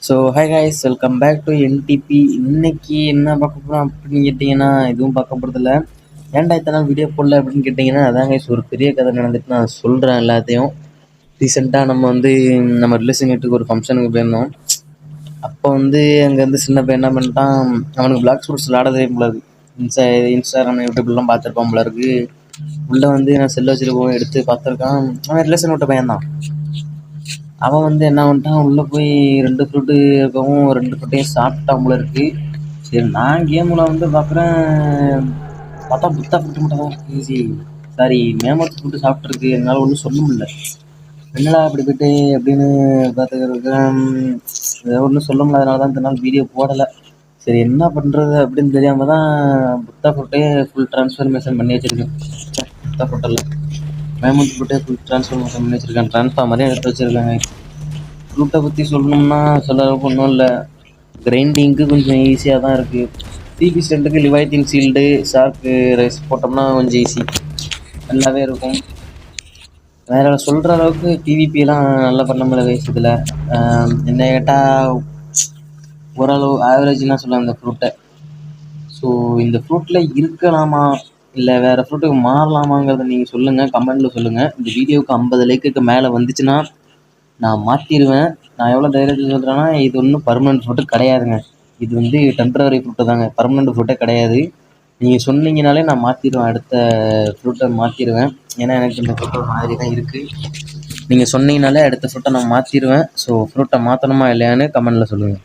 So hi guys, welcome back to NDP. இன்னைக்கு என்ன பார்க்க போகிறோம் அப்படின்னு கேட்டிங்கன்னா, எதுவும் பார்க்க போகிறதில்ல. ஏன்டா இத்தனை நாள் வீடியோ போடல அப்படின்னு கேட்டிங்கன்னா, அதான் கைஸ் ஒரு பெரிய கதை நடந்துட்டு நான் சொல்கிறேன் எல்லாத்தையும். ரீசெண்டாக நம்ம ரிலேஷன் வீட்டுக்கு ஒரு ஃபங்க்ஷனுக்கு போயிருந்தோம். அப்போ அங்கேருந்து சின்ன பையன் என்ன பண்ணிட்டான், அவனுக்கு பிளாக் ஸ்போர்ட்ஸ் விளாட தெரியும் போல இருக்கு. இன்ஸ்டாகிராம் யூடியூப்லாம் பார்த்துருப்பான் போல இருக்கு. உள்ளே நான் செல்ல வச்சுட்டு போய் எடுத்து பார்த்துருக்கான். அவன் ரிலேஷன் விட்ட பையன் தான். அவன் என்ன பண்ணிட்டான், உள்ளே போய் 2 ஃப்ரூட்டு இருக்கவும் 2 ஃப்ரூட்டையும் சாப்பிட்டான் போல இருக்கு. சரி, நான் கேமில் பார்க்குறேன், பார்த்தா புத்தா ஃப்ரூட்டு மட்டும் தான் இருக்கு. சரி, சாரி, மேமத்து ஃப்ரூட்டு சாப்பிட்ருக்கு. என்னால் ஒன்றும் சொல்ல முடியல. என்னடா அப்படி போய்ட்டு அப்படின்னு பார்த்துக்கிறேன். ஒன்றும் சொல்ல முடியல. அதனால தான் இந்த நாள் வீடியோ போடலை. சரி, என்ன பண்ணுறது அப்படின்னு தெரியாமல் தான் புத்தா ஃப்ரூட்டே ஃபுல் ட்ரான்ஸ்ஃபர்மேஷன் பண்ணி வச்சுருக்கேன். புத்தா ஃப்ரூட்டெல்லாம் மேமத் ஃப்ரூட்டே ஃபுல் ட்ரான்ஸ்ஃபர்மேஷன் பண்ணி வச்சுருக்கேன். ட்ரான்ஸ்ஃபார்மரே எடுத்து வச்சுருக்காங்க. ஃப்ரூட்டை பற்றி சொல்லணும்னா சொல்ல அளவுக்கு ஒன்றும் இல்லை. கிரைண்டிங்க்கு கொஞ்சம் ஈஸியாக தான் இருக்குது. டிபி ஸ்டெண்டுக்கு லிவாய்த்தின் சீல்டு ஷார்க்கு ரைஸ் போட்டோம்னா கொஞ்சம் ஈஸி, நல்லாவே இருக்கும். வேறு சொல்கிற அளவுக்கு டிவிபியெல்லாம் நல்லா பண்ண முடியல வயசு இதில். என்ன கேட்டால் ஓரளவு ஆவரேஜ்னால் சொல்லலாம் இந்த ஃப்ரூட்டை. ஸோ இந்த ஃப்ரூட்டில் இருக்கலாமா இல்லை வேறு ஃப்ரூட்டுக்கு மாறலாமாங்கிறத நீங்கள் சொல்லுங்கள், கமெண்டில் சொல்லுங்கள். இந்த வீடியோவுக்கு 50 லைக்குக்கு மேலே வந்துச்சுன்னா நான் மாற்றிடுவேன். நான் எவ்வளோ தைரியத்தில் சொல்கிறேன்னா, இது ஒன்றும் பர்மனெண்ட் ஃப்ரூட்டு கிடையாதுங்க. இது டெம்பரவரி ஃப்ரூட்டு தாங்க, பர்மனெண்ட் ஃப்ரூட்டே கிடையாது. நீங்கள் சொன்னீங்கனாலே நான் மாற்றிடுவேன், அடுத்த ஃப்ரூட்டை மாற்றிடுவேன். ஏன்னா எனக்கு இந்த ஃப்ரூட்டு ஒரு மாதிரி தான் இருக்குது. நீங்கள் சொன்னீங்கனாலே அடுத்த ஃப்ரூட்டை நான் மாற்றிடுவேன். ஸோ ஃப்ரூட்டை மாற்றணுமா இல்லையான்னு கமெண்டில் சொல்லுங்கள்.